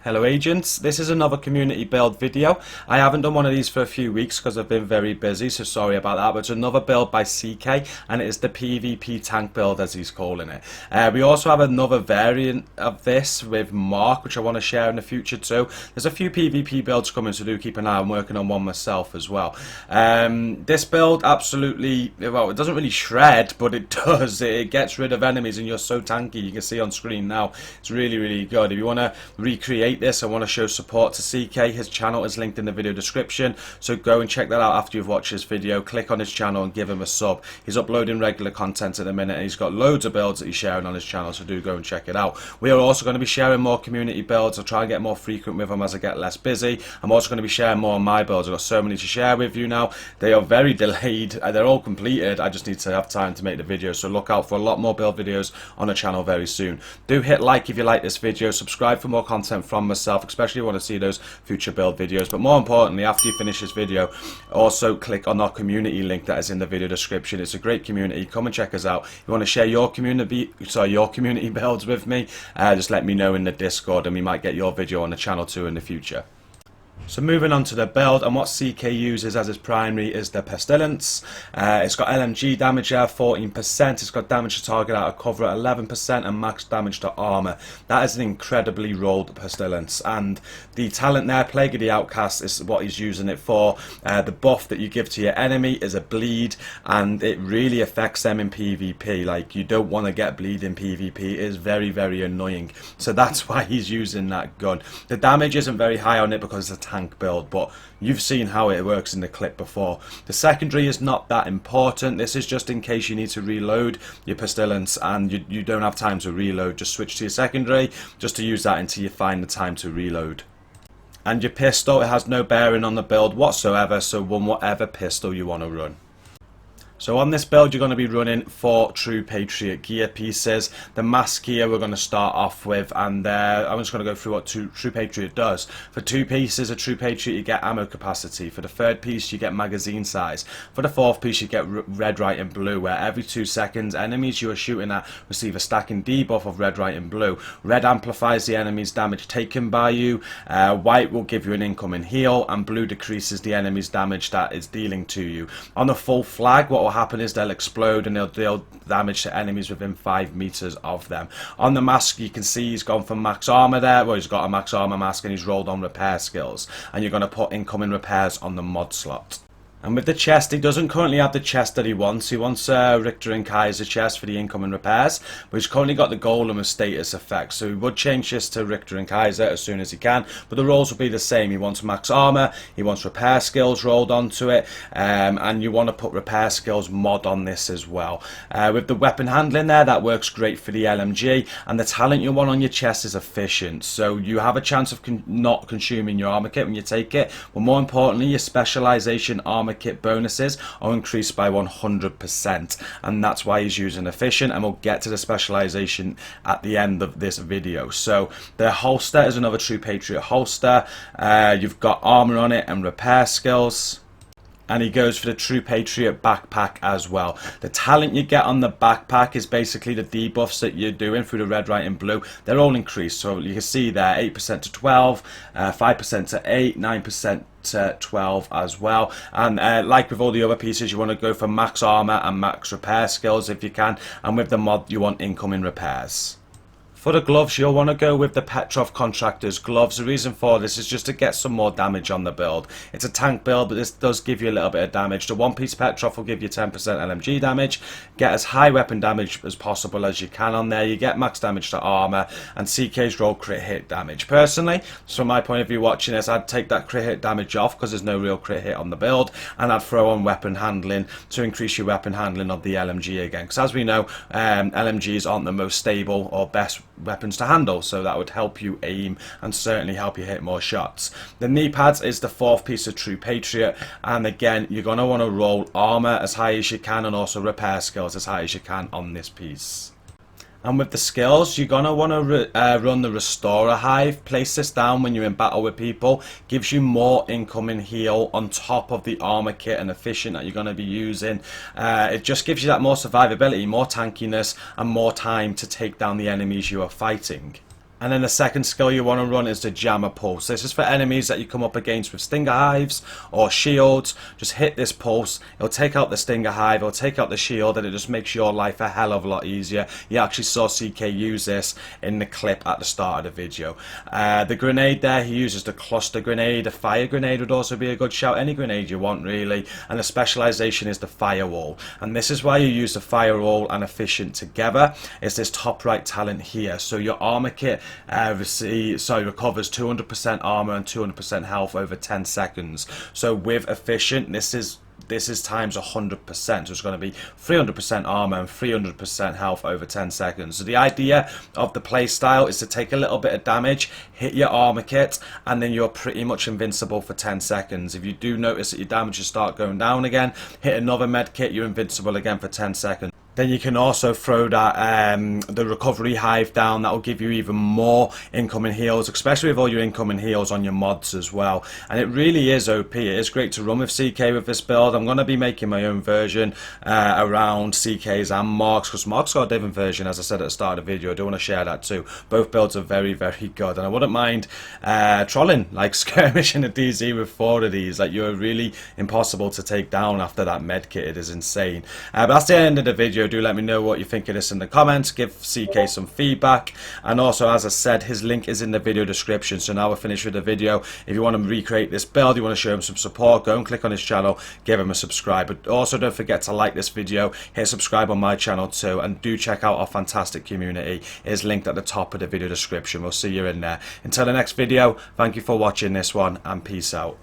Hello agents, this is another community build video. I haven't done one of these for a few weeks because I've been very busy, so sorry about that, but it's another build by CK and it is the PvP tank build as he's calling it. We also have another variant of this with Mark, which I want to share in the future too. There's a few PvP builds coming, so do keep an eye. I'm working on one myself as well. This build absolutely, well, it doesn't really shred, but it does. It gets rid of enemies and you're so tanky. You can see on screen now. It's really good. If you want to recreate this, I want to show support to CK. His channel is linked in the video description, so go and check that out after you've watched this video. Click on his channel and give him a sub. He's uploading regular content at the minute and he's got loads of builds that he's sharing on his channel, so do go and check it out. We are also going to be sharing more community builds. I'll try and get more frequent with them as I get less busy. I'm also going to be sharing more on my builds. I've got so many to share with you now. They are very delayed. They're all completed. I just need to have time to make the video, so look out for a lot more build videos on the channel very soon. Do hit like if you like this video. Subscribe for more content from myself, especially if you want to see those future build videos. But more importantly, after you finish this video, also click on our community link that is in the video description. It's a great community. Come and check us out. If you want to share your community builds with me, just let me know in the Discord and we might get your video on the channel too in the future. So moving on to the build, and what CK uses as its primary is the Pestilence. It's got LMG damage there, 14%. It's got damage to target out of cover at 11% and max damage to armor. That is an incredibly rolled Pestilence. And the talent there, Plague of the Outcast, is what he's using it for. The buff that you give to your enemy is a bleed, and it really affects them in PvP. Like, you don't want to get bleed in PvP. It is very annoying. So that's why he's using that gun. The damage isn't very high on it because it's a tank build, but you've seen how it works in the clip before. The secondary is not that important. This is just in case you need to reload your Pestilence and you don't have time to reload. Just switch to your secondary just to use that until you find the time to reload. And your pistol, it has no bearing on the build whatsoever, so run whatever pistol you want to run. So on this build you're going to be running 4 True Patriot gear pieces. The mask gear we're going to start off with, and I'm just going to go through what True Patriot does. For 2 pieces of True Patriot you get ammo capacity. For the 3rd piece you get magazine size. For the 4th piece you get red, white and blue, where every 2 seconds enemies you are shooting at receive a stacking debuff of red, white and blue. Red amplifies the enemy's damage taken by you, white will give you an incoming heal, and blue decreases the enemy's damage that is dealing to you. On the full flag, what will happen is they'll explode and they'll deal damage to enemies within 5 meters of them. On the mask you can see he's gone for max armor there. Well, he's got a max armor mask and he's rolled on repair skills, and you're going to put incoming repairs on the mod slot. And with the chest, he doesn't currently have the chest that he wants. He wants Richter and Kaiser chest for the incoming repairs, but he's currently got the Golem as status effect, so he would change this to Richter and Kaiser as soon as he can, but the rolls will be the same. He wants max armor, he wants repair skills rolled onto it, and you want to put repair skills mod on this as well. With the weapon handling there, that works great for the LMG, and the talent you want on your chest is efficient, so you have a chance of not consuming your armor kit when you take it, but more importantly, your specialization armor kit bonuses are increased by 100%, and that's why he's using efficient, and we'll get to the specialization at the end of this video. So the holster is another True Patriot holster. You've got armor on it and repair skills, and he goes for the True Patriot backpack as well. The talent you get on the backpack is basically the debuffs that you're doing through the red, white and blue. They're all increased, so you can see there 8% to 12, 5% to 8, 9% to 12 as well. And like with all the other pieces, you want to go for max armor and max repair skills if you can, and with the mod you want incoming repairs. For the gloves, you'll want to go with the Petrov Contractor's gloves. The reason for this is just to get some more damage on the build. It's a tank build, but this does give you a little bit of damage. The 1-piece Petrov will give you 10% LMG damage. Get as high weapon damage as possible as you can on there. You get max damage to armor, and CK's roll crit hit damage. Personally, from my point of view watching this, I'd take that crit hit damage off because there's no real crit hit on the build, and I'd throw on weapon handling to increase your weapon handling of the LMG again. Because as we know, LMGs aren't the most stable or best weapons to handle, so that would help you aim and certainly help you hit more shots. The knee pads is the 4th piece of True Patriot, and again you're going to want to roll armor as high as you can and also repair skills as high as you can on this piece. And with the skills, you're going to want to run the Restorer Hive. Place this down when you're in battle with people. Gives you more incoming heal on top of the armor kit and efficient that you're going to be using. It just gives you that more survivability, more tankiness, and more time to take down the enemies you are fighting. And then the second skill you want to run is the Jammer Pulse. This is for enemies that you come up against with Stinger Hives or Shields. Just hit this pulse. It'll take out the Stinger Hive, it'll take out the shield, and it just makes your life a hell of a lot easier. You actually saw CK use this in the clip at the start of the video. The grenade there, he uses the Cluster Grenade. A Fire Grenade would also be a good shout. Any grenade you want, really. And the specialization is the Firewall. And this is why you use the Firewall and Efficient together. It's this top right talent here. So your armor kit recovers 200% armor and 200% health over 10 seconds. So with Efficient, this is times 100%, so it's going to be 300% armor and 300% health over 10 seconds. So the idea of the playstyle is to take a little bit of damage, hit your armor kit, and then you're pretty much invincible for 10 seconds. If you do notice that your damage will start going down again, hit another med kit, you're invincible again for 10 seconds. Then you can also throw that the Recovery Hive down. That will give you even more incoming heals, especially with all your incoming heals on your mods as well. And it really is OP. It is great to run with CK with this build. I'm going to be making my own version around CKs and Marks, because Marks got a different version, as I said at the start of the video. I do want to share that too. Both builds are very, very good, and I wouldn't mind trolling, like skirmishing a DZ with 4 of these. Like, you're really impossible to take down after that med kit. It is insane. But that's the end of the video. Do let me know what you think of this in the comments. Give CK some feedback. And also, as I said, his link is in the video description. So now we're finished with the video. If you want to recreate this build, you want to show him some support, go and click on his channel, give him a subscribe. But also don't forget to like this video, hit subscribe on my channel too, and do check out our fantastic community. It is linked at the top of the video description. We'll see you in there. Until the next video, thank you for watching this one, and peace out.